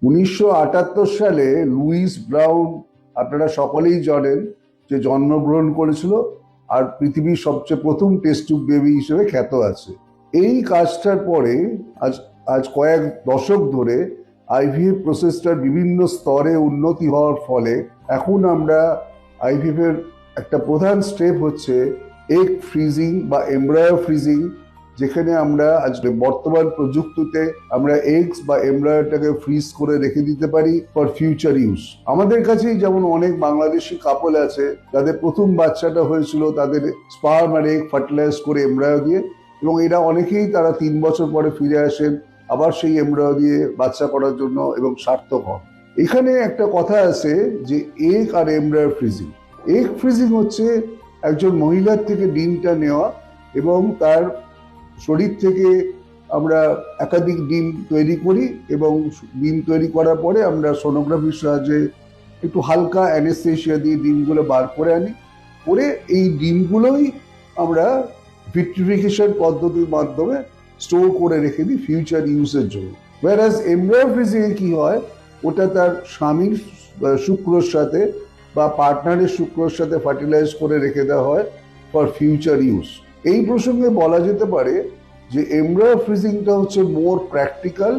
1978 সালে Luis brown, আপনারা সকলেই জানেন, যে জন্মগ্রহণ করেছিল আর পৃথিবীর সবচেয়ে প্রথম টেস্ট টিউব বেবি হিসেবে খ্যাত আছে। এই কাজটার পরে আজ আজ কয়েক দশক ধরে আইভিএফ প্রসেসটার বিভিন্ন স্তরে উন্নতি হওয়ার ফলে এখন আমরা আইভিএফ এর একটা প্রধান স্টেপ হচ্ছে এগ ফ্রিজিং বা এমব্রায়ো ফ্রিজিং, যেখানে আমরা আজকে বর্তমান প্রযুক্তিতে আমরা এগস বা এমব্রায়োটাকে ফ্রিজ করে রেখে দিতে পারি ফর ফিউচার ইউজ। আমাদের কাছেই যেমন অনেক বাংলাদেশি কাপল আছে যাদের প্রথম বাচ্চাটা হয়েছিল তাদের স্পার্ম আর এগ ফার্টিলাইজ করে এমব্রায়ো দিয়ে, এবং এরা অনেকেই তারা 3 বছর পরে ফিরে আসেন আবার সেই এমব্রায়ো দিয়ে বাচ্চা করার জন্য এবং সার্থক হন। এখানে একটা কথা আছে যে এগ আর এমব্রায়ো ফ্রিজিং। এগ ফ্রিজিং হচ্ছে একজন মহিলার থেকে ডিমটা নেওয়া এবং তার শরীর থেকে আমরা একাধিক ডিম তৈরি করি এবং ডিম তৈরি করার পরে আমরা সোনোগ্রাফির সাহায্যে একটু হালকা অ্যানেস্থেশিয়া দিয়ে ডিমগুলো বার করে আনি, করে এই ডিমগুলোই আমরা ভিট্রিফিকেশন পদ্ধতির মাধ্যমে স্টোর করে রেখে দিই ফিউচার ইউজের জন্য। ওয়ারাস এমব্রায়ো ফ্রিজিং এ কি হয়, ওটা তার স্বামীর শুক্রর সাথে বা পার্টনারের শুক্রর সাথে ফার্টিলাইজ করে রেখে দেওয়া হয় ফর ফিউচার ইউজ। এই প্রসঙ্গে বলা যেতে পারে যে এমব্রায়ো ফ্রিজিংটা হচ্ছে more practical,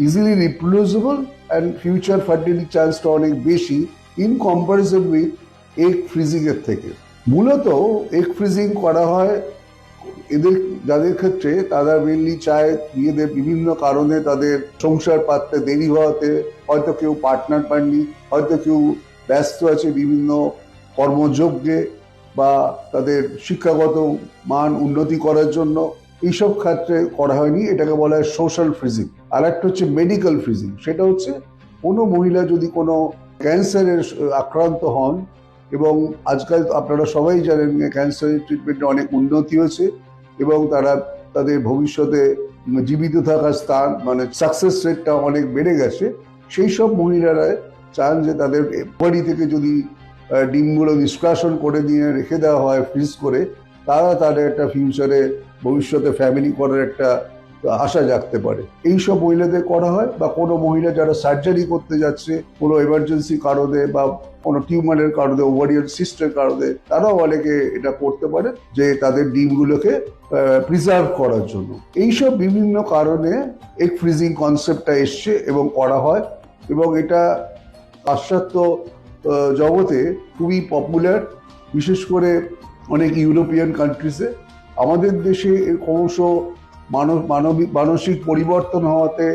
easily reproducible and future fertility চান্সটা অনেক বেশি in comparison with egg freezing এর থেকে। মূলত এগ ফ্রিজিং করা হয় এদের যাদের ক্ষেত্রে তারা মেনলি চায় নিজেদের বিভিন্ন কারণে তাদের সংসার পাততে দেরি হওয়াতে, হয়তো কেউ পার্টনার পাননি, হয়তো কেউ ব্যস্ত আছে বিভিন্ন কর্মযজ্ঞে বা তাদের শিক্ষাগত মান উন্নতি করার জন্য, এইসব ক্ষেত্রে করা হয়নি। এটাকে বলা হয় সোশ্যাল ফ্রিজিং। আর একটা হচ্ছে মেডিকেল ফ্রিজিং, সেটা হচ্ছে কোনো মহিলা যদি কোনো ক্যান্সারের আক্রান্ত হন, এবং আজকাল আপনারা সবাই জানেন ক্যান্সারের ট্রিটমেন্টে অনেক উন্নতি হয়েছে এবং তারা তাদের ভবিষ্যতে জীবিত থাকার স্থান মানে সাকসেস রেটটা অনেক বেড়ে গেছে, সেই সব মহিলারা চান যে তাদের বাড়ি থেকে যদি ডিমগুলো নিষ্কাশন করে দিয়ে রেখে দেওয়া হয় ফ্রিজ করে, তারা তাদের একটা ফিউচারে ভবিষ্যতে ফ্যামিলি করার একটা আশা জাগতে পারে। এইসব মহিলাদের করা হয়। বা কোনো মহিলা যারা সার্জারি করতে যাচ্ছে কোনো এমার্জেন্সি কারণে বা কোনো টিউমারের কারণে, ওভারিয়ান সিস্টের কারণে, তারাও অনেকে এটা করতে পারে যে তাদের ডিমগুলোকে প্রিজার্ভ করার জন্য। এইসব বিভিন্ন কারণে এগ ফ্রিজিং কনসেপ্টটা এসছে এবং করা হয়, এবং এটা পাশ্চাত্য জগতে খুবই পপুলার, বিশেষ করে অনেক ইউরোপিয়ান কান্ট্রিজে। আমাদের দেশে এর ক্রমশ মানসিক পরিবর্তন হওয়াতে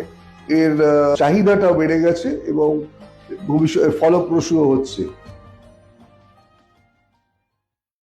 এর চাহিদাটাও বেড়ে গেছে এবং ভবিষ্যতে ফলপ্রসূ হচ্ছে।